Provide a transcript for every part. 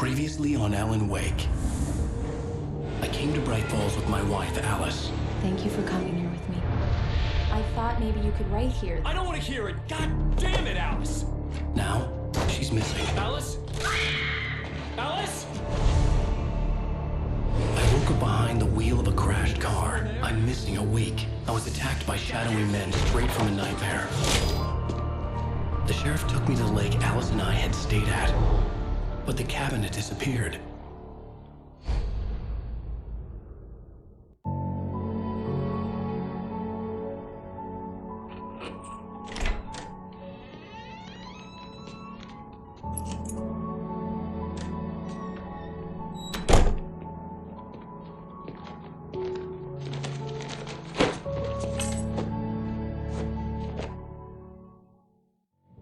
Previously on Alan Wake. I came to Bright Falls with my wife, Alice. Thank you for coming here with me. I thought maybe you could write here. I don't want to hear it! God damn it, Alice! Now, she's missing. Alice? Alice? I woke up behind the wheel of a crashed car. I'm missing a week. I was attacked by shadowy men straight from a nightmare. The sheriff took me to the lake Alice and I had stayed at. But the cabin had disappeared.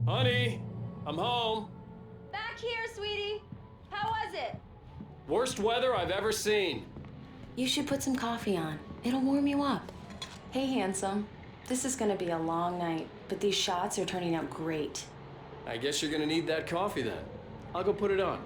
Honey, I'm home. Back here, sweetie. How was it? Worst weather I've ever seen. You should put some coffee on. It'll warm you up. Hey, handsome. This is gonna be a long night, but these shots are turning out great. I guess you're gonna need that coffee then. I'll go put it on.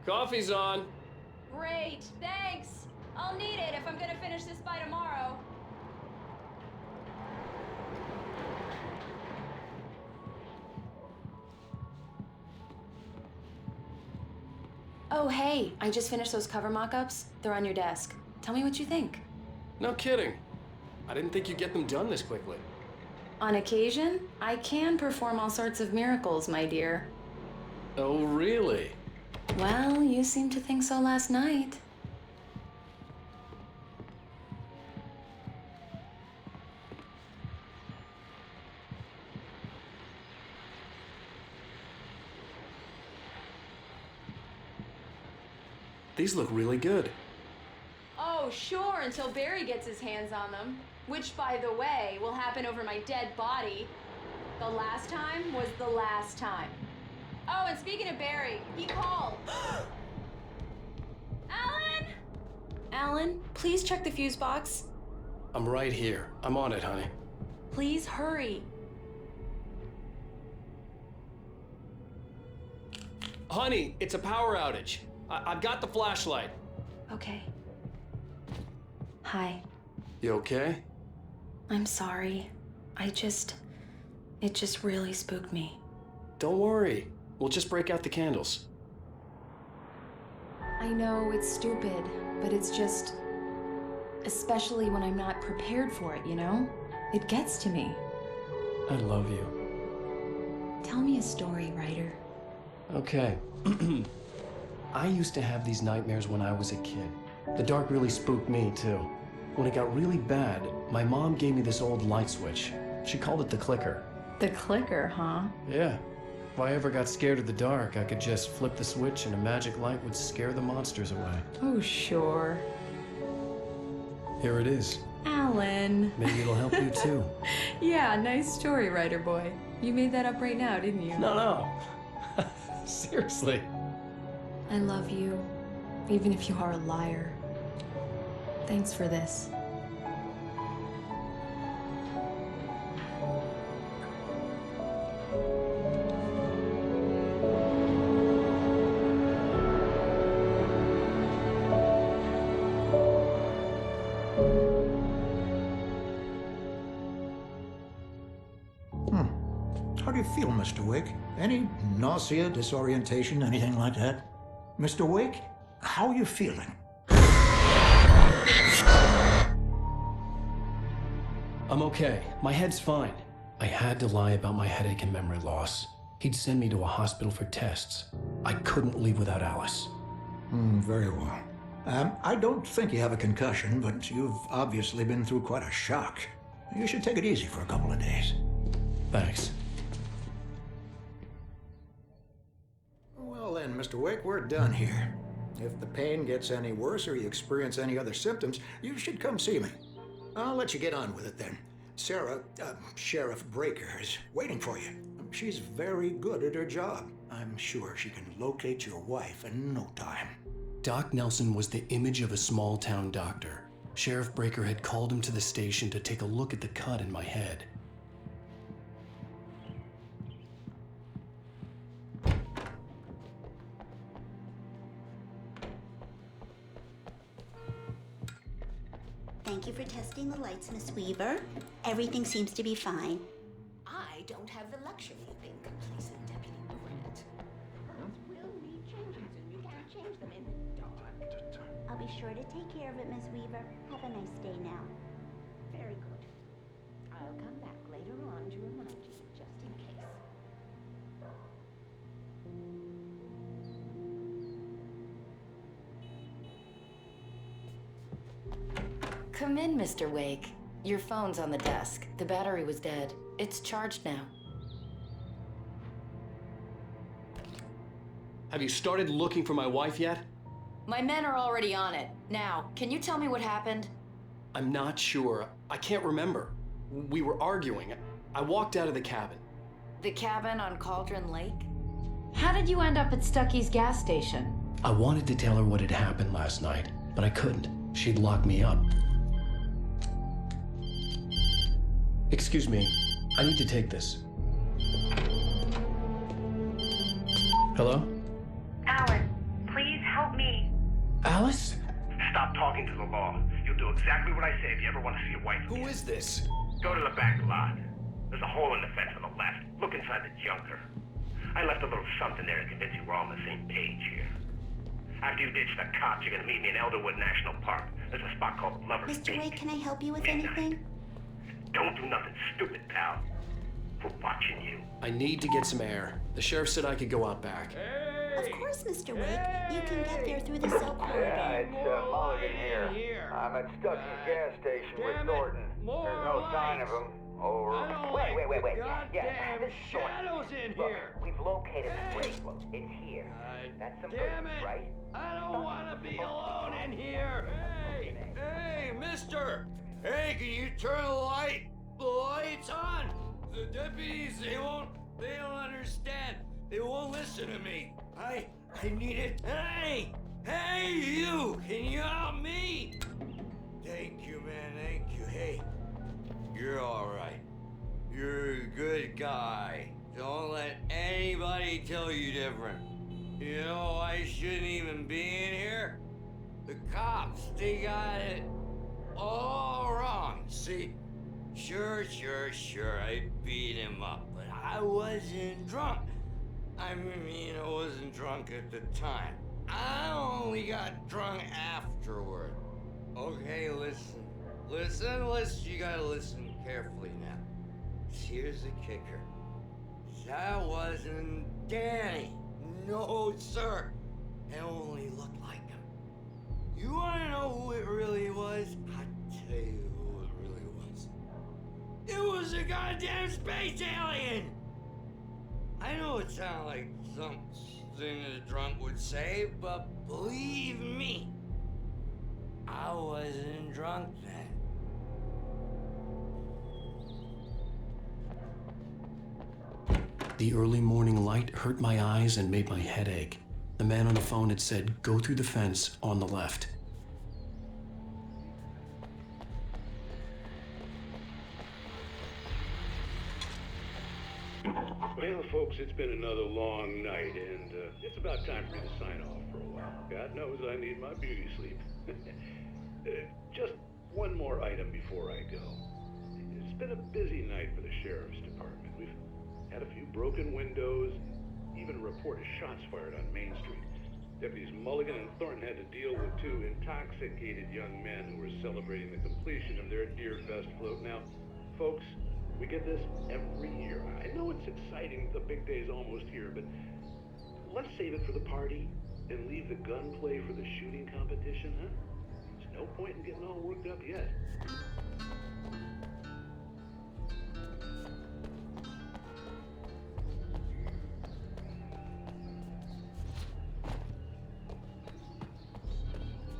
Coffee's on. Great, thanks. I'll need it if I'm gonna finish this by tomorrow. Oh, hey, I just finished those cover mock-ups. They're on your desk. Tell me what you think. No kidding. I didn't think you'd get them done this quickly. On occasion, I can perform all sorts of miracles, my dear. Oh, really? Well, you seemed to think so last night. These look really good. Oh, sure, until Barry gets his hands on them. Which, by the way, will happen over my dead body. The last time was the last time. Oh, and speaking of Barry, he called. Alan? Alan, please check the fuse box. I'm right here. I'm on it, honey. Please hurry. Honey, it's a power outage. I've got the flashlight. Okay. Hi. You okay? I'm sorry. It just really spooked me. Don't worry. We'll just break out the candles. I know it's stupid, but it's just... Especially when I'm not prepared for it, you know? It gets to me. I love you. Tell me a story, writer. Okay. I used to have these nightmares when I was a kid. The dark really spooked me, too. When it got really bad, my mom gave me this old light switch. She called it the clicker. The clicker, huh? Yeah. If I ever got scared of the dark, I could just flip the switch and a magic light would scare the monsters away. Oh, sure. Here it is. Alan. Maybe it'll help you, too. Yeah, nice story, writer boy. You made that up right now, didn't you? No. Seriously. I love you, even if you are a liar. Thanks for this. How do you feel, Mr. Wake? Any nausea, disorientation, anything like that? Mr. Wake, how are you feeling? I'm okay. My head's fine. I had to lie about my headache and memory loss. He'd send me to a hospital for tests. I couldn't leave without Alice. Very well. I don't think you have a concussion, but you've obviously been through quite a shock. You should take it easy for a couple of days. Thanks. Well then, Mr. Wake, we're done here. If the pain gets any worse or you experience any other symptoms, you should come see me. I'll let you get on with it then. Sarah, Sheriff Breaker, is waiting for you. She's very good at her job. I'm sure she can locate your wife in no time. Doc Nelson was the image of a small-town doctor. Sheriff Breaker had called him to the station to take a look at the cut in my head. Thank you for testing the lights, Miss Weaver. Everything seems to be fine. I don't have the luxury of being complacent, Deputy Brett. Pearls will need changes, and you can't change them in the dark. I'll be sure to take care of it, Miss Weaver. Have a nice day now. Very good. I'll come back later on to remind you, just in case. Come in, Mr. Wake. Your phone's on the desk. The battery was dead. It's charged now. Have you started looking for my wife yet? My men are already on it. Now, can you tell me what happened? I'm not sure. I can't remember. We were arguing. I walked out of the cabin. The cabin on Cauldron Lake? How did you end up at Stucky's gas station? I wanted to tell her what had happened last night, but I couldn't. She'd lock me up. Excuse me, I need to take this. Hello? Alan, please help me. Alice? Stop talking to the law. You'll do exactly what I say if you ever want to see your wife. Who is this? Go to the back lot. There's a hole in the fence on the left. Look inside the junker. I left a little something there to convince you we're all on the same page here. After you ditch the cops, you're gonna meet me in Elderwood National Park. There's a spot called Lover's Mr. Peak. Wake, can I help you with Midnight. anything? Don't do nothing stupid, pal. We're watching you. I need to get some air. The sheriff said I could go out back. Of course, Mr. Wake. You can get there through the cell corridor. It's Mulligan here. I'm at Stucky's gas station with Thornton. There's no sign of him. Over. Wait. Yeah, There's shadows in here. We've located the break look. It's here. That's some good Damn news, it! right? I don't want to be alone in here. Hey, mister! Hey, can you turn the light? The light's on. The deputies, they don't understand. They won't listen to me. I need it. Hey, you! Can you help me? Thank you, man. Thank you. Hey, you're all right. You're a good guy. Don't let anybody tell you different. You know, I shouldn't even be in here. The cops, they got it all wrong. See, sure, I beat him up, but I wasn't drunk. I mean, I wasn't drunk at the time. I only got drunk afterward. Okay, listen. You gotta listen carefully now. Here's the kicker. That wasn't Danny. No, sir. It only looked like him. You wanna know who it really was? I'll tell you who it really was. It was a goddamn space alien! I know it sounds like something a drunk would say, but believe me, I wasn't drunk then. The early morning light hurt my eyes and made my head ache. The man on the phone had said, go through the fence on the left. Well, folks, it's been another long night, and it's about time for me to sign off for a while. God knows I need my beauty sleep. Just one more item before I go. It's been a busy night for the sheriff's department. We've had a few broken windows, even a report of shots fired on Main Street. Deputies Mulligan and Thornton had to deal with two intoxicated young men who were celebrating the completion of their Deer Fest float. Now, folks, we get this every year. I know it's exciting, the big day's almost here, but let's save it for the party and leave the gunplay for the shooting competition, huh? There's no point in getting all worked up yet.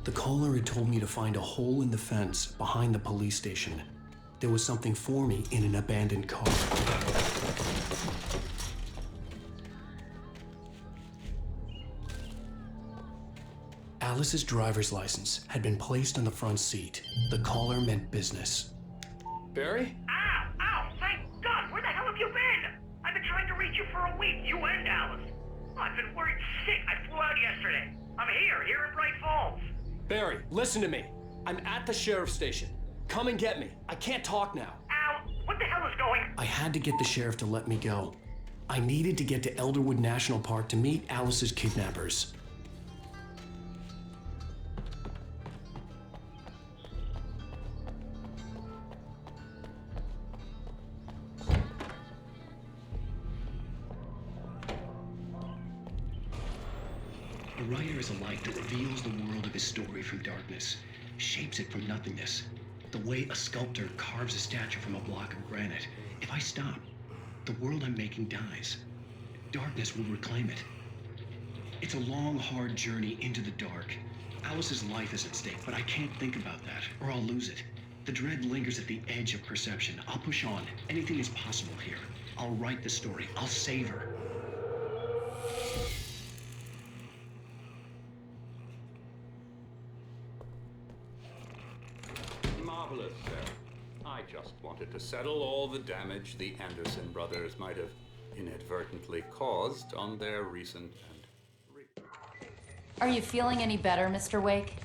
The caller had told me to find a hole in the fence behind the police station. There was something for me in an abandoned car. Alice's driver's license had been placed on the front seat. The caller meant business. Barry? Ow! Ow! Thank God! Where the hell have you been? I've been trying to reach you for a week, you and Alice. I've been worried sick. I flew out yesterday. I'm here in Bright Falls. Barry, listen to me. I'm at the sheriff's station. Come and get me. I can't talk now. Ow! What the hell is going on? I had to get the sheriff to let me go. I needed to get to Elderwood National Park to meet Alice's kidnappers. A writer is a light that reveals the world of his story from darkness, shapes it from nothingness. The way a sculptor carves a statue from a block of granite. If I stop, the world I'm making dies. Darkness will reclaim it. It's a long, hard journey into the dark. Alice's life is at stake, but I can't think about that, or I'll lose it. The dread lingers at the edge of perception. I'll push on. Anything is possible here. I'll write the story. I'll save her. Marvelous, sir. I just wanted to settle all the damage the Anderson brothers might have inadvertently caused on their recent and... Are you feeling any better, Mr. Wake?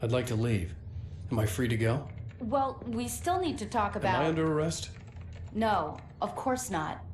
I'd like to leave. Am I free to go? Well, we still need to talk about... Am I under arrest? No, of course not.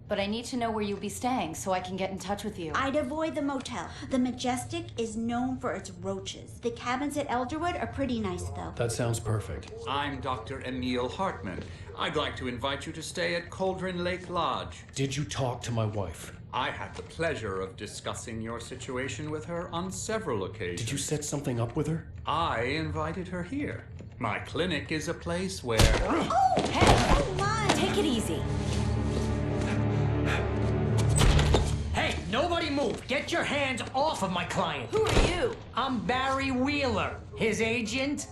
But I need to know where you'll be staying so I can get in touch with you. I'd avoid the motel. The Majestic is known for its roaches. The cabins at Elderwood are pretty nice, though. That sounds perfect. I'm Dr. Emil Hartman. I'd like to invite you to stay at Cauldron Lake Lodge. Did you talk to my wife? I had the pleasure of discussing your situation with her on several occasions. Did you set something up with her? I invited her here. My clinic is a place where... Oh, hey, come on! Take it easy. Hey, nobody move! Get your hands off of my client! Who are you? I'm Barry Wheeler, his agent.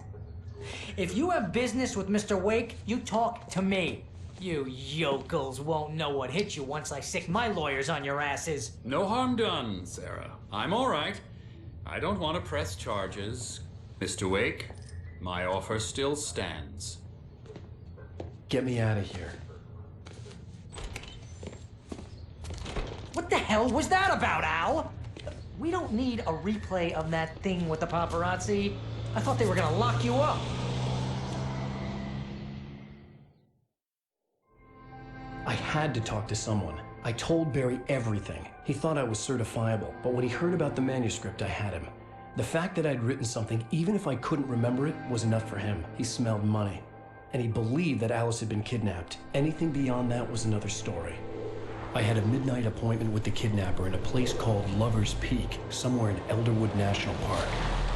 If you have business with Mr. Wake, you talk to me. You yokels won't know what hit you once I sick my lawyers on your asses. No harm done, Sarah. I'm all right. I don't want to press charges. Mr. Wake, my offer still stands. Get me out of here. What the hell was that about, Al? We don't need a replay of that thing with the paparazzi. I thought they were gonna lock you up. I had to talk to someone. I told Barry everything. He thought I was certifiable, but when he heard about the manuscript, I had him. The fact that I'd written something, even if I couldn't remember it, was enough for him. He smelled money. And he believed that Alice had been kidnapped. Anything beyond that was another story. I had a midnight appointment with the kidnapper in a place called Lover's Peak, somewhere in Elderwood National Park.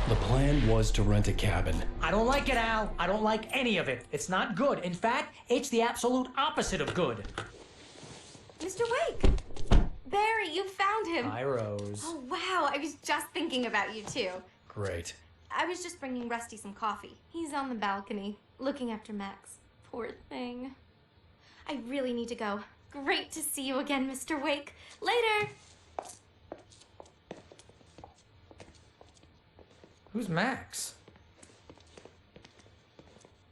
The plan was to rent a cabin. I don't like it, Al. I don't like any of it. It's not good. In fact, it's the absolute opposite of good. Mr. Wake! Barry, you found him. Hi, Rose. Oh, wow. I was just thinking about you, too. Great. I was just bringing Rusty some coffee. He's on the balcony, looking after Max. Poor thing. I really need to go. Great to see you again, Mr. Wake. Later! Who's Max?